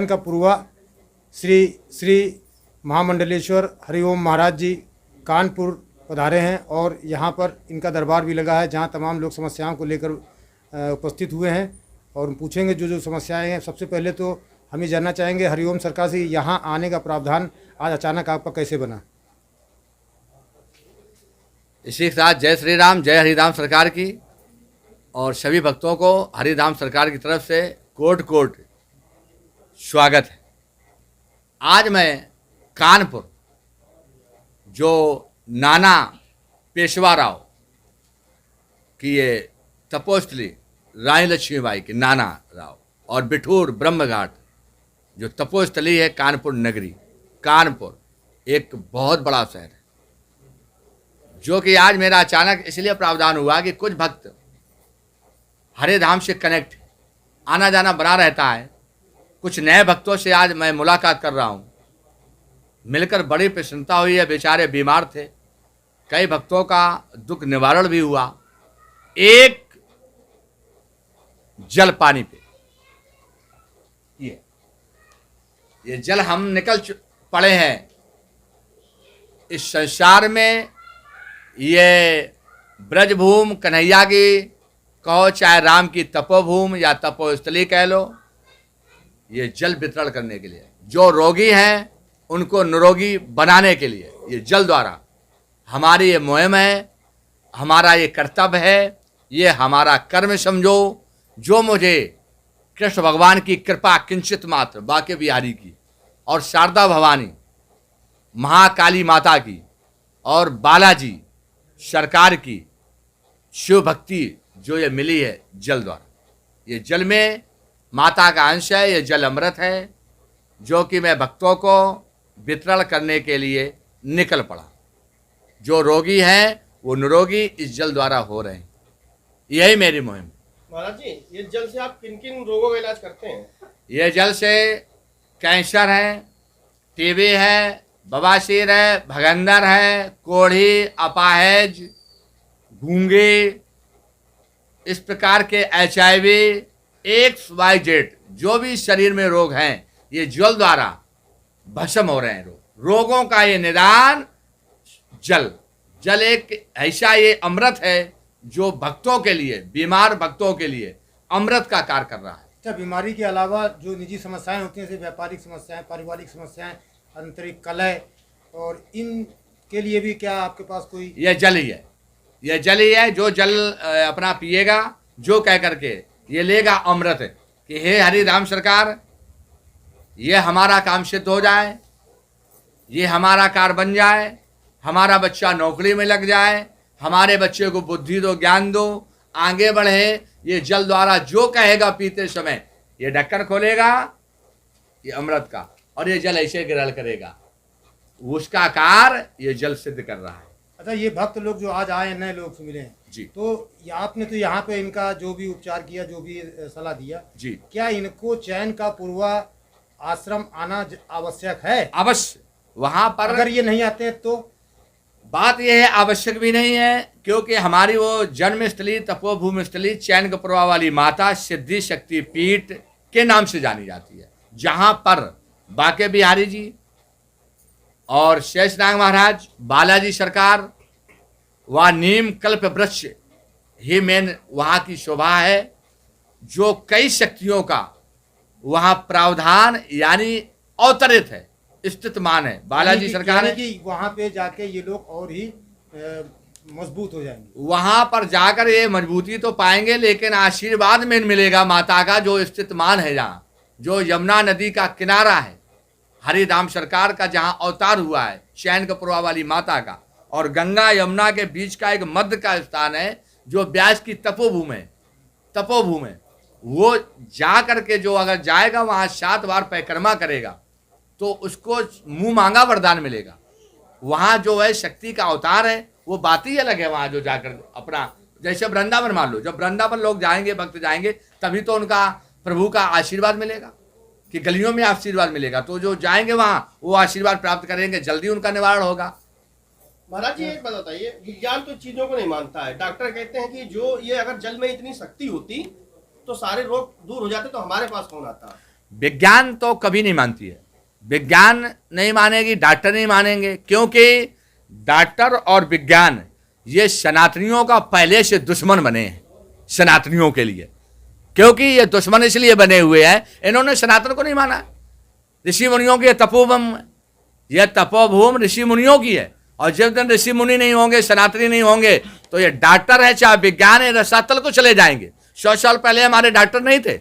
चैन का पूर्वा श्री श्री महामंडलेश्वर हरिओम महाराज जी कानपुर पधारे हैं और यहाँ पर इनका दरबार भी लगा है, जहाँ तमाम लोग समस्याओं को लेकर उपस्थित हुए हैं और पूछेंगे जो समस्याएं हैं। सबसे पहले तो हम ये जानना चाहेंगे हरिओम सरकार से यहाँ आने का प्रावधान आज अचानक आपका कैसे बना? इसी के साथ जय श्री राम, जय हरिराम सरकार की और सभी भक्तों को हरिराम सरकार की तरफ से कोट कोट स्वागत है। आज मैं कानपुर जो नाना पेशवा राव की ये तपोस्थली रानी लक्ष्मीबाई की नाना राव और बिठूर ब्रह्मघाट जो तपोस्थली है कानपुर नगरी, कानपुर एक बहुत बड़ा शहर है, जो कि आज मेरा अचानक इसलिए प्रावधान हुआ कि कुछ भक्त हरे धाम से कनेक्ट आना जाना बना रहता है। कुछ नए भक्तों से आज मैं मुलाकात कर रहा हूँ, मिलकर बड़ी प्रसन्नता हुई है। बेचारे बीमार थे, कई भक्तों का दुख निवारण भी हुआ। एक जल पानी पे ये जल हम निकल पड़े हैं इस संसार में। ये ब्रजभूमि कन्हैया की कहो, चाहे राम की तपोभूमि या तपोस्थली कह लो, ये जल वितरण करने के लिए, जो रोगी हैं उनको निरोगी बनाने के लिए ये जल द्वारा हमारी ये मुहिम है, हमारा ये कर्तव्य है, ये हमारा कर्म समझो। जो मुझे कृष्ण भगवान की कृपा किंचित मात्र बाके बिहारी की और शारदा भवानी महाकाली माता की और बालाजी सरकार की शिव भक्ति जो ये मिली है जल द्वारा, ये जल में माता का अंश है, ये जल अमृत है, जो कि मैं भक्तों को वितरण करने के लिए निकल पड़ा। जो रोगी हैं वो निरोगी इस जल द्वारा हो रहे हैं, यही मेरी मुहिम। महाराज जी, ये जल से आप किन किन रोगों का इलाज करते हैं? ये जल से कैंसर है, टीबी है, बवासीर है, भगंदर है, कोढ़ी, अपाहिज, गूंगे, इस प्रकार के HIV, XYZ जो भी शरीर में रोग हैं ये जल द्वारा भस्म हो रहे हैं। रोगों का ये निदान जल एक ऐसा ये अमृत है जो भक्तों के लिए, बीमार भक्तों के लिए अमृत का कार्य कर रहा है। अच्छा, बीमारी के अलावा जो निजी समस्याएं होती हैं, जैसे व्यापारिक समस्याएं, पारिवारिक समस्याएं, आंतरिक कलह, और इनके लिए भी क्या आपके पास कोई? यह जल ही है, यह जल ही है। जो जल अपना पिएगा, जो कह करके ये लेगा अमृत है कि हे हरि राम सरकार, ये हमारा काम सिद्ध हो जाए, ये हमारा कार बन जाए, हमारा बच्चा नौकरी में लग जाए, हमारे बच्चे को बुद्धि दो, ज्ञान दो, आगे बढ़े। ये जल द्वारा जो कहेगा पीते समय, ये ढक्कन खोलेगा ये अमृत का और ये जल ऐसे ग्रहण करेगा, उसका कार्य ये जल सिद्ध कर रहा है। अच्छा, ये भक्त लोग जो आज आए, नए लोग से मिले हैं जी, तो आपने तो यहाँ पे इनका जो भी उपचार किया, जो भी सलाह दिया जी, क्या इनको चैन का पूर्वा आश्रम आना आवश्यक है? अवश्य। वहां पर अगर ये नहीं आते तो बात यह है, आवश्यक भी नहीं है, क्योंकि हमारी वो जन्म स्थली, तपोभूमि स्थली, चैन कपुरवा वाली माता सिद्धि शक्ति पीठ के नाम से जानी जाती है, जहां पर बाके बिहारी जी और शेषनाग महाराज, बालाजी सरकार व नीम कल्प वृक्ष ही मेन वहां की शोभा है। जो कई शक्तियों का वहां प्रावधान यानी अवतरित है, स्थितमान है बालाजी सरकार है। कि वहां पे जाके ये लोग और ही मजबूत हो जाएंगे। वहां वहां पर जाकर ये मजबूती तो पाएंगे, लेकिन आशीर्वाद में मिलेगा माता का, जो स्थितमान है जहाँ, जो यमुना नदी का किनारा है, हरिधाम सरकार का जहाँ अवतार हुआ है चैन कपुरवा वाली माता का, और गंगा यमुना के बीच का एक मध्य का स्थान है जो व्यास की तपोभूमि वो जा करके जो अगर जाएगा वहाँ 7 बार परिक्रमा करेगा तो उसको मुंह मांगा वरदान मिलेगा। वहाँ जो है शक्ति का अवतार है, वो बात ही अलग है। वहाँ जो जाकर अपना, जैसे वृंदावन मान लो, जब वृंदावन लोग जाएंगे, भक्त जाएंगे, तभी तो उनका प्रभु का आशीर्वाद मिलेगा, कि गलियों में आशीर्वाद मिलेगा। तो जो जाएंगे वहाँ वो आशीर्वाद प्राप्त करेंगे, जल्दी उनका निवारण होगा। महाराज जी, एक बात बताइए, विज्ञान तो चीजों को नहीं मानता है। डॉक्टर कहते हैं कि जो ये अगर जल में इतनी शक्ति होती तो सारे रोग दूर हो जाते, तो हमारे पास कौन आता? विज्ञान तो कभी नहीं मानती है, विज्ञान नहीं मानेगी, डॉक्टर नहीं मानेंगे, क्योंकि डॉक्टर और विज्ञान ये सनातनियों का पहले से दुश्मन बने हैं सनातनियों के लिए, क्योंकि ये दुश्मन इसलिए बने हुए हैं, इन्होंने सनातन को नहीं माना। ऋषि मुनियों की तपोभूमि, यह तपोभूमि ऋषि मुनियों की है, और जब दिन ऋषि मुनि नहीं होंगे, सनातनी नहीं होंगे, तो ये डॉक्टर है चाहे विज्ञान है रसातल को चले जाएंगे। 100 साल पहले हमारे डॉक्टर नहीं थे,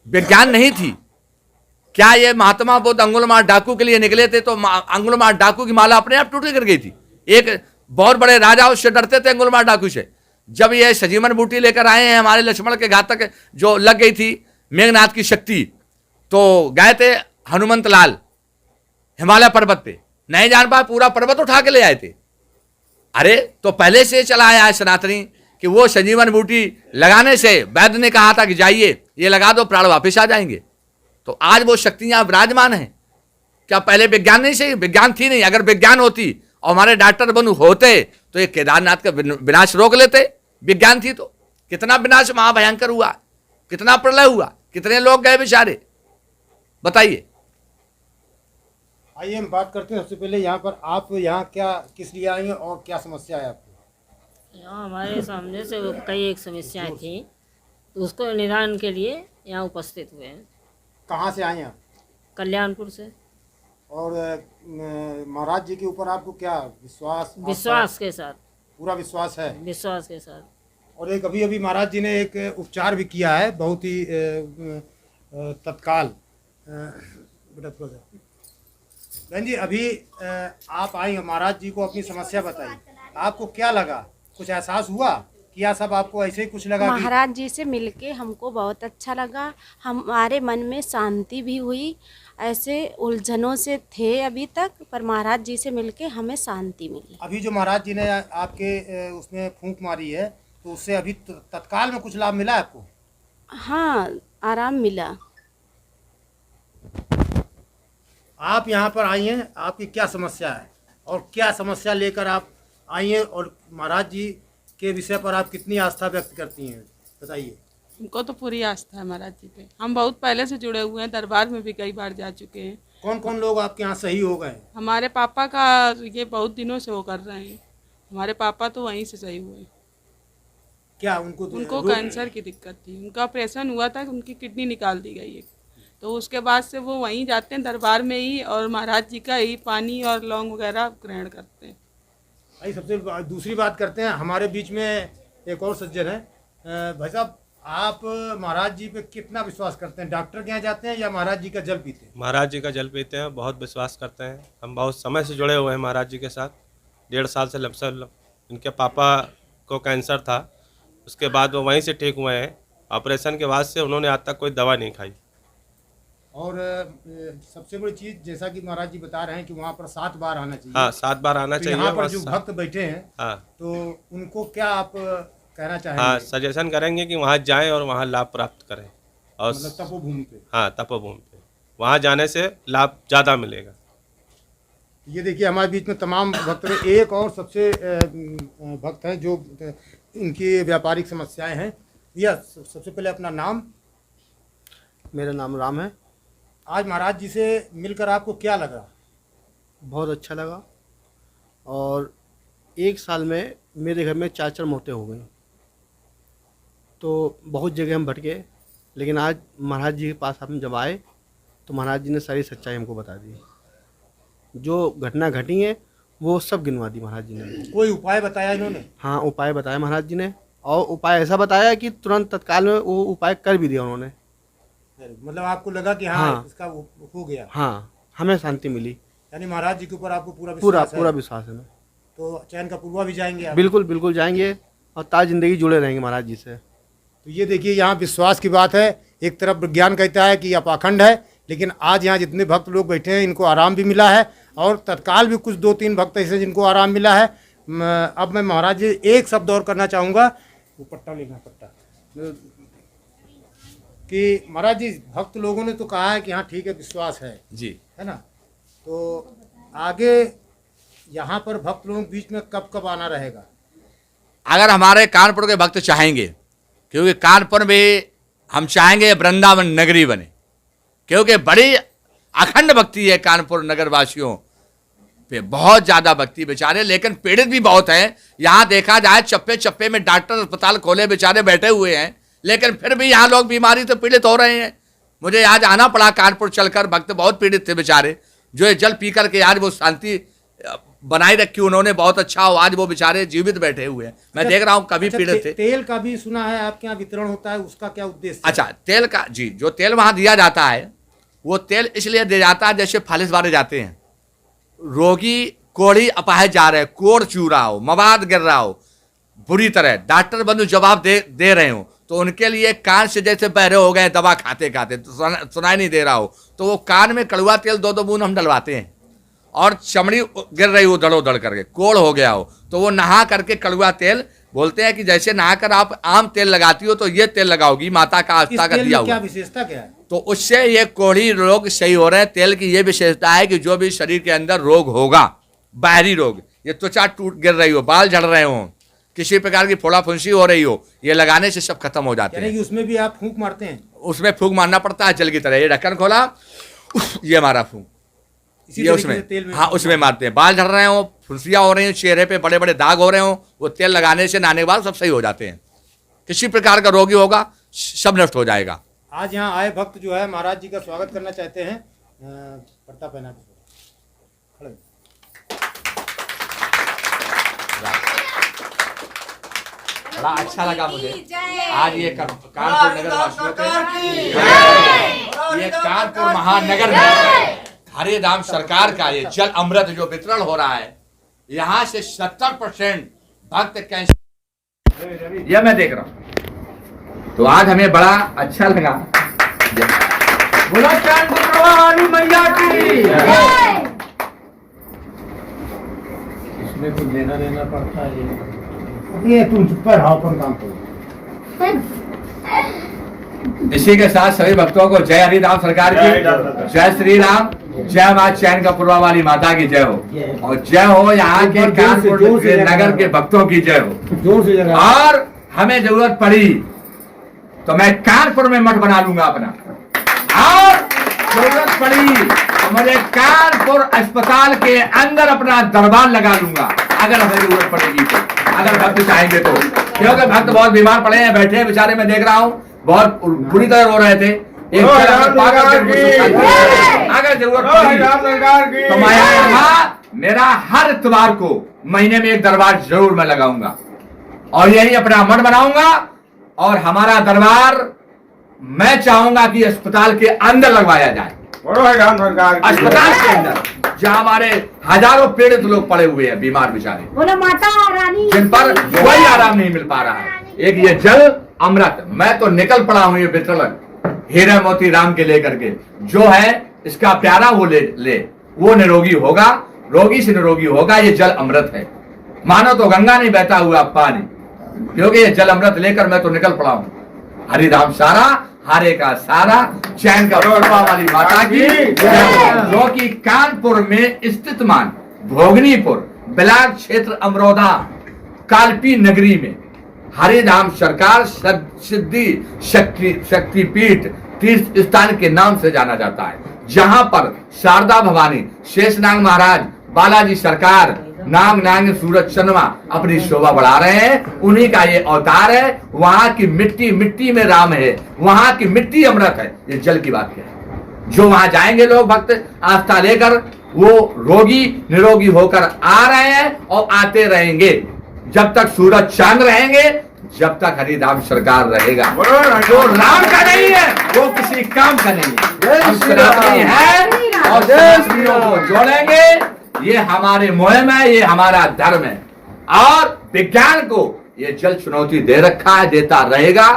विज्ञान नहीं थी। क्या ये महात्मा बुद्ध अंगुलमार डाकू के लिए निकले थे तो अंगुलमार डाकू की माला अपने आप टूट कर गई थी। एक बहुत बड़े राजा उससे डरते थे अंगुलमार डाकू से। जब ये सजीवन बूटी लेकर आए हैं हमारे लक्ष्मण के घातक जो लग गई थी मेघनाथ की शक्ति, तो गए थे हनुमंत लाल हिमालय पर्वत पे, नहीं जान पाए, पूरा पर्वत उठा के ले आए थे। अरे तो पहले से चला आया है सनातनी कि वो संजीवन बूटी लगाने से वैद्य ने कहा था कि जाइए ये लगा दो प्राण वापस आ जाएंगे। तो आज वो शक्तियां विराजमान हैं। क्या पहले विज्ञान नहीं सही? विज्ञान थी नहीं। अगर विज्ञान होती और हमारे डॉक्टर बंधु होते तो ये केदारनाथ का विनाश रोक लेते। विज्ञान थी तो कितना विनाश महाभयंकर हुआ, कितना प्रलय हुआ, कितने लोग गए बेचारे, बताइए। आइए हम बात करते हैं। सबसे पहले यहाँ पर आप यहाँ क्या किस लिए आई हैं और क्या समस्या है आपको? यहाँ हमारे सामने से वो कई एक समस्याएं थी, तो उसको निदान के लिए यहाँ उपस्थित हुए हैं। कहाँ से आए हैं आप? कल्याणपुर से। और महाराज जी के ऊपर आपको क्या विश्वास के साथ, पूरा विश्वास है? विश्वास के साथ। और एक अभी महाराज जी ने एक उपचार भी किया है बहुत ही तत्काल। बहन जी अभी आप आई महाराज जी को अपनी समस्या बताई, आपको क्या लगा? कुछ एहसास हुआ कि या सब आपको ऐसे ही कुछ लगा? महाराज जी से मिलके हमको बहुत अच्छा लगा, हमारे मन में शांति भी हुई। ऐसे उलझनों से थे अभी तक, पर महाराज जी से मिलके हमें शांति मिली। अभी जो महाराज जी ने आपके उसमें फूंक मारी है तो उससे अभी तत्काल में कुछ लाभ मिला आपको? हाँ, आराम मिला। आप यहाँ पर आई हैं, आपकी क्या समस्या है और क्या समस्या लेकर आप आई हैं, और महाराज जी के विषय पर आप कितनी आस्था व्यक्त करती हैं, बताइए। हमको तो पूरी आस्था है महाराज जी पे, हम बहुत पहले से जुड़े हुए हैं, दरबार में भी कई बार जा चुके हैं। कौन कौन लोग आपके यहाँ सही हो गए? हमारे पापा का ये बहुत दिनों से वो कर रहे हैं, हमारे पापा तो वहीं से सही हुए। क्या उनको कैंसर की दिक्कत थी, उनका ऑपरेशन हुआ था, उनकी किडनी निकाल दी गई है, तो उसके बाद से वो वहीं जाते हैं दरबार में ही, और महाराज जी का ही पानी और लौंग वगैरह ग्रहण करते हैं। भाई सबसे दूसरी बात करते हैं, हमारे बीच में एक और सज्जन है। भाई साहब आप महाराज जी पे कितना विश्वास करते हैं? डॉक्टर के यहाँ जाते हैं या महाराज जी का जल पीते हैं? महाराज जी का जल पीते हैं, बहुत विश्वास करते हैं। हम बहुत समय से जुड़े हुए हैं महाराज जी के साथ, 1.5 साल से लमसम। इनके पापा को कैंसर था, उसके बाद वो वहीं से ठीक हुए हैं। ऑपरेशन के बाद से उन्होंने आज तक कोई दवा नहीं खाई। और सबसे बड़ी चीज़ जैसा कि महाराज जी बता रहे हैं कि वहाँ पर 7 बार आना चाहिए। हाँ, 7 बार आना तो चाहिए। यहाँ पर जो भक्त बैठे हैं, हाँ, तो उनको क्या आप कहना चाहेंगे? हाँ, सजेशन करेंगे कि वहाँ जाएं और वहाँ लाभ प्राप्त करें। और मतलब तपोभूमि पे? हाँ, तपोभूमि पे वहाँ जाने से लाभ ज़्यादा मिलेगा। ये देखिए हमारे बीच में तमाम भक्त में एक और सबसे भक्त हैं जो इनकी व्यापारिक समस्याएं हैं। भैया सबसे पहले अपना नाम। मेरा नाम राम है। आज महाराज जी से मिलकर आपको क्या लगा? बहुत अच्छा लगा, और 1 साल में मेरे घर में 4 मौतें हो गई, तो बहुत जगह हम भटके, लेकिन आज महाराज जी के पास हम जब आए तो महाराज जी ने सारी सच्चाई हमको बता दी। जो घटना घटी है वो सब गिनवा दी महाराज जी ने। कोई उपाय बताया इन्होंने? हाँ, उपाय बताया महाराज जी ने, और उपाय ऐसा बताया कि तुरंत तत्काल में वो उपाय कर भी दिया उन्होंने। मतलब आपको लगा कि हाँ इसका हो गया? हाँ, हमें शांति मिली। यानी महाराज जी के ऊपर आपको पूरा विश्वास है। तो चैन का पूर्वा भी जाएंगे आप? बिल्कुल बिल्कुल जाएंगे, और ताज जिंदगी जुड़े रहेंगे महाराज जी से। तो ये देखिए यहाँ विश्वास की बात है। एक तरफ विज्ञान कहता है कि अपाखंड है, लेकिन आज यहाँ जितने भक्त लोग बैठे हैं इनको आराम भी मिला है, और तत्काल भी कुछ 2-3 भक्त ऐसे जिनको आराम मिला है। अब मैं महाराज जी एक शब्द और करना चाहूँगा, वो पट्टा लेना, पट्टा, कि महाराज जी भक्त लोगों ने तो कहा है कि हाँ ठीक है विश्वास है जी, है ना, तो आगे यहाँ पर भक्त लोगों के बीच में कब आना रहेगा? अगर हमारे कानपुर के भक्त चाहेंगे, क्योंकि कानपुर में हम चाहेंगे वृंदावन नगरी बने, क्योंकि बड़ी अखंड भक्ति है कानपुर नगर वासियों पे, बहुत ज्यादा भक्ति बेचारे, लेकिन पीड़ित भी बहुत हैं। यहाँ देखा जाए चप्पे चप्पे में डॉक्टर अस्पताल खोले बेचारे बैठे हुए हैं, लेकिन फिर भी यहाँ लोग बीमारी तो पीड़ित हो रहे हैं। मुझे आज आना पड़ा कानपुर चलकर, भक्त बहुत पीड़ित थे बेचारे, जो ये जल पी करके आज वो शांति बनाई रखी उन्होंने, बहुत अच्छा हो, आज वो बेचारे जीवित बैठे हुए हैं। मैं देख रहा हूँ कभी पीड़ित थे। तेल का भी सुना है आपके यहाँ वितरण होता है, उसका क्या उद्देश्य? अच्छा, तेल का जी, जो तेल वहां दिया जाता है वो तेल इसलिए दिया जाता है जैसे फालिस वाले जाते हैं, रोगी कोढ़ी अपाहिज जा रहे हैं, कोढ़ चू रहा हो, मवाद गिर रहा हो बुरी तरह, डॉक्टर बंधु जवाब दे रहे हो, तो उनके लिए कान से जैसे बहरे हो गए दवा खाते खाते, तो सुनाई नहीं दे रहा हो, तो वो कान में कड़वा तेल 2-2 बूंद हम डलवाते हैं, और चमड़ी गिर रही हो दड़ो दड़ करके, कोढ़ हो गया हो, तो वो नहा करके कड़वा तेल बोलते हैं कि जैसे नहाकर आप आम तेल लगाती हो तो ये तेल लगाओगी, माता का आस्था का दिया हुआ। क्या विशेषता क्या है? तो उससे ये कोढ़ी रोग सही हो रहे हैं। तेल की ये विशेषता है कि जो भी शरीर के अंदर रोग होगा, बाहरी रोग, ये त्वचा टूट गिर रही हो, बाल झड़ रहे हो, किसी प्रकार की फोड़ा फुंसी हो रही हो, ये लगाने से सब खत्म हो जाते हैं। उसमें भी आप फूंक मारते हैं? उसमें फूंक मारना पड़ता है जल की तरह, ये ढक्कन खोला, ये हमारा फूंक, ये उसमें, हाँ उसमें मारते हैं। बाल झड़ रहे हो, फुंसियाँ हो रही हो, चेहरे पे बड़े बड़े दाग हो रहे हो, वो तेल लगाने से नहाने के बाद सब सही हो जाते हैं। किसी प्रकार का रोगी होगा सब नष्ट हो जाएगा। आज यहाँ आए भक्त जो है महाराज जी का स्वागत करना चाहते हैं, पर्दा पहना के खड़े। बड़ा अच्छा लगा मुझे आज ये कानपुर नगर वासियों के, ये कानपुर महानगर में हरिधाम सरकार का ये जल अमृत जो वितरण हो रहा है, यहाँ से 70% भक्त कैंसर, ये मैं देख रहा हूँ, तो आज हमें बड़ा अच्छा लगा। बोलो कानपुर वाली मैया की। इसमें कुछ लेना देना पड़ता है, ये तुम पर हाउ पर काम करो। इसी के साथ सभी भक्तों को जय हरिधाम सरकार की, जय श्री राम, जय माँ चैन कपूरवा वाली माता की जय हो, और जय हो यहाँ के कानपुर नगर के भक्तों की जय हो। और हमें जरूरत पड़ी तो मैं कानपुर में मठ बना लूंगा अपना, और जरूरत पड़ी तो मुझे कानपुर अस्पताल के अंदर अपना दरबार लगा लूंगा, अगर हमें जरूरत पड़ेगी तो, अगर भक्त चाहेंगे तो, क्योंकि भक्त बहुत बीमार पड़े हैं, बैठे हैं बेचारे, मैं देख रहा हूँ बहुत बुरी तरह रो रहे थे। अगर जरूरत पड़ी तो मैं यहाँ मेरा हर इतवार को महीने में एक दरबार जरूर मैं लगाऊंगा, और यही अपना मठ बनाऊंगा, और हमारा दरबार मैं चाहूंगा कि अस्पताल के अंदर लगवाया जाए, अस्पताल के अंदर, जहां हमारे हजारों पीड़ित लोग पड़े हुए हैं, बीमार बेचारे, जिन पर कोई आराम नहीं मिल पा रहा है। एक ये जल अमृत, मैं तो निकल पड़ा हूं ये वितरण हीरा मोती राम के लेकर के, जो है इसका प्यारा वो ले वो निरोगी होगा, रोगी से निरोगी होगा। ये जल अमृत है, मानो तो गंगा नहीं बहता हुआ पानी, क्योंकि ये जल अमृत लेकर मैं तो निकल पड़ा हूं। हरिधाम सारा, हारे का सारा, चैन का कपूरवा वाली माता की, जो कि कानपुर में स्थित मान भोगनीपुर ब्लॉक क्षेत्र अमरोदा कालपी नगरी में हरिधाम सरकार सिद्धि शक्तिपीठ तीर्थ स्थान के नाम से जाना जाता है, जहां पर शारदा भवानी, शेषनाग महाराज, बालाजी सरकार, नाग नाग सूरज चंद्रमा अपनी शोभा बढ़ा रहे हैं। उन्हीं का ये अवतार है। वहां की मिट्टी मिट्टी में राम है, वहां की मिट्टी अमृत है। ये जल की बात क्या है? जो वहां जाएंगे लोग भक्त आस्था लेकर, वो रोगी निरोगी होकर आ रहे हैं और आते रहेंगे। जब तक सूरज चांद रहेंगे, जब तक हरिधाम सरकार रहेगा। जो राम का नहीं है वो किसी काम का नहीं है, हम सनातनी है और सनातनियों को जोड़ेंगे। ये हमारे मुहिम है, ये हमारा धर्म है, और विज्ञान को ये जल चुनौती दे रखा है, देता रहेगा।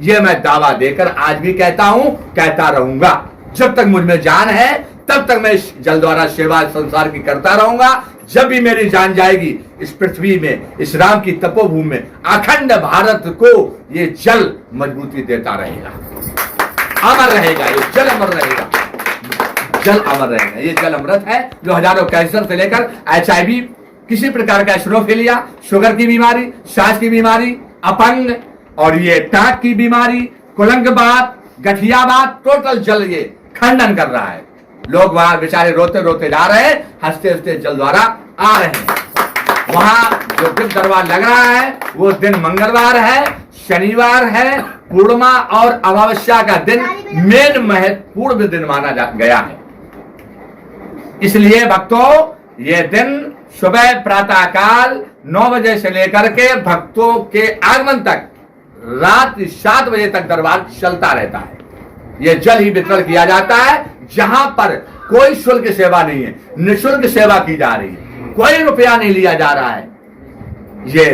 ये मैं दावा देकर आज भी कहता हूं, कहता रहूंगा। जब तक मुझ में जान है तब तक मैं इस जल द्वारा सेवा संसार की करता रहूंगा। जब भी मेरी जान जाएगी इस पृथ्वी में, इस राम की तपोभूमि में, अखंड भारत को ये जल मजबूती देता रहेगा, अमर रहेगा। ये जल अमर रहेगा, जल अमर रहेगा। ये जल अमृत है जो हजारों कैंसर से लेकर HIV, किसी प्रकार का एसिडोफिलिया, शुगर की बीमारी, सांस की बीमारी, अपंग, और ये टाक की बीमारी, कुलंग बात, गठिया बात, टोटल जल ये खंडन कर रहा है। लोग वहां बेचारे रोते रोते जा रहे हैं, हंसते हंसते जल द्वारा आ रहे हैं। वहां जो दिन दरबार लग रहा है वो दिन मंगलवार है, शनिवार है, पूर्णिमा और अमावस्या का दिन मेन महत्वपूर्ण दिन माना गया है। इसलिए भक्तों ये दिन सुबह प्रातः काल 9 बजे से लेकर के भक्तों के आगमन तक रात 7 बजे तक दरबार चलता रहता है। ये जल ही वितरण किया जाता है, जहां पर कोई शुल्क सेवा नहीं है, निःशुल्क सेवा की जा रही है, कोई रुपया नहीं लिया जा रहा है, ये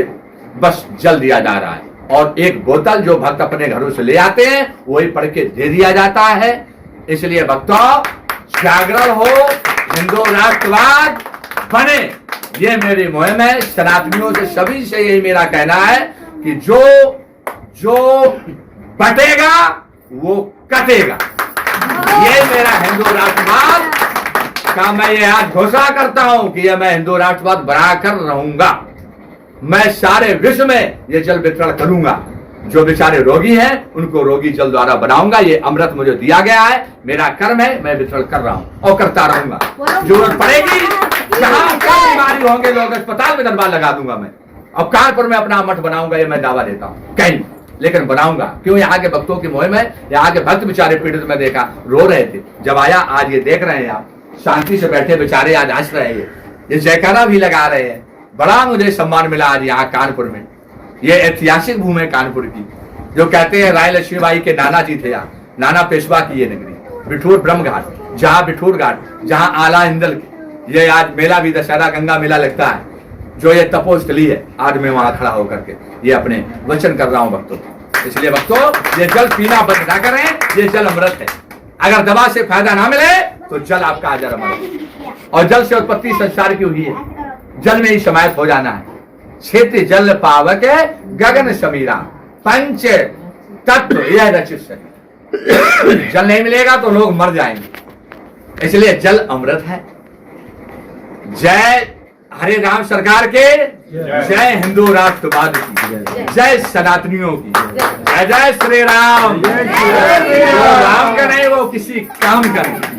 बस जल दिया जा रहा है। और एक बोतल जो भक्त अपने घरों से ले आते हैं वही पढ़ के दे दिया जाता है। इसलिए भक्तों जागरण हो, हिंदू राष्ट्रवाद बने, ये मेरी मुहिम है। सनातनियों से सभी से यही मेरा कहना है कि जो बटेगा वो कटेगा। ये मेरा हिंदू राष्ट्रवाद का मैं ये आज घोषणा करता हूं कि ये मैं हिंदू राष्ट्रवाद बनाकर रहूंगा। मैं सारे विश्व में ये जल वितरण करूंगा। जो बेचारे रोगी हैं उनको रोगी जल द्वारा बनाऊंगा। ये अमृत मुझे दिया गया है, मेरा कर्म है, मैं वितरण कर रहा हूं और करता रहूंगा। जरूरत पड़ेगी जहां कई बीमारी होंगे लोग अस्पताल में दरबार लगा दूंगा मैं। अब कानपुर में अपना मठ बनाऊंगा, ये मैं दावा देता हूं कहीं, लेकिन बनाऊंगा। क्यों? यहाँ के भक्तों की मुहिम है। यहाँ के भक्त बेचारे पीड़ित में देखा रो रहे थे, जब आया आज ये देख रहे हैं आप शांति से बैठे बेचारे आज हंस रहे हैं, ये जयकारा भी लगा रहे हैं। बड़ा मुझे सम्मान मिला आज यहाँ कानपुर में। ये ऐतिहासिक भूमि है कानपुर की। जो कहते हैं राय लक्ष्मीबाई के नाना जी थे यहाँ, नाना पेशवा की ये नगरी बिठूर ब्रह्म घाट, जहाँ बिठूर घाट, जहाँ आला इंदल, ये आज मेला भी दशहरा गंगा मेला लगता है, जो ये तपोस्थली है। आज मैं वहां खड़ा होकर के ये अपने वचन कर रहा हूं भक्तों। इसलिए भक्तों ये जल पीना बंद ना करें, ये जल अमृत है। अगर दवा से फायदा ना मिले तो जल आपका अजर अमर है। और जल से उत्पत्ति संसार की हुई है, जल में ही समाहित हो जाना है। क्षेत्र जल पावक गगन समीरा, पंच तत्व यह रचित शरीर। जल नहीं मिलेगा तो लोग मर जाएंगे। इसलिए जल अमृत है। जय हरे राम सरकार के, जय हिंदू राष्ट्रवाद की, जय सनातनियों की, जय जय श्री राम। राम का नहीं वो किसी काम का नहीं।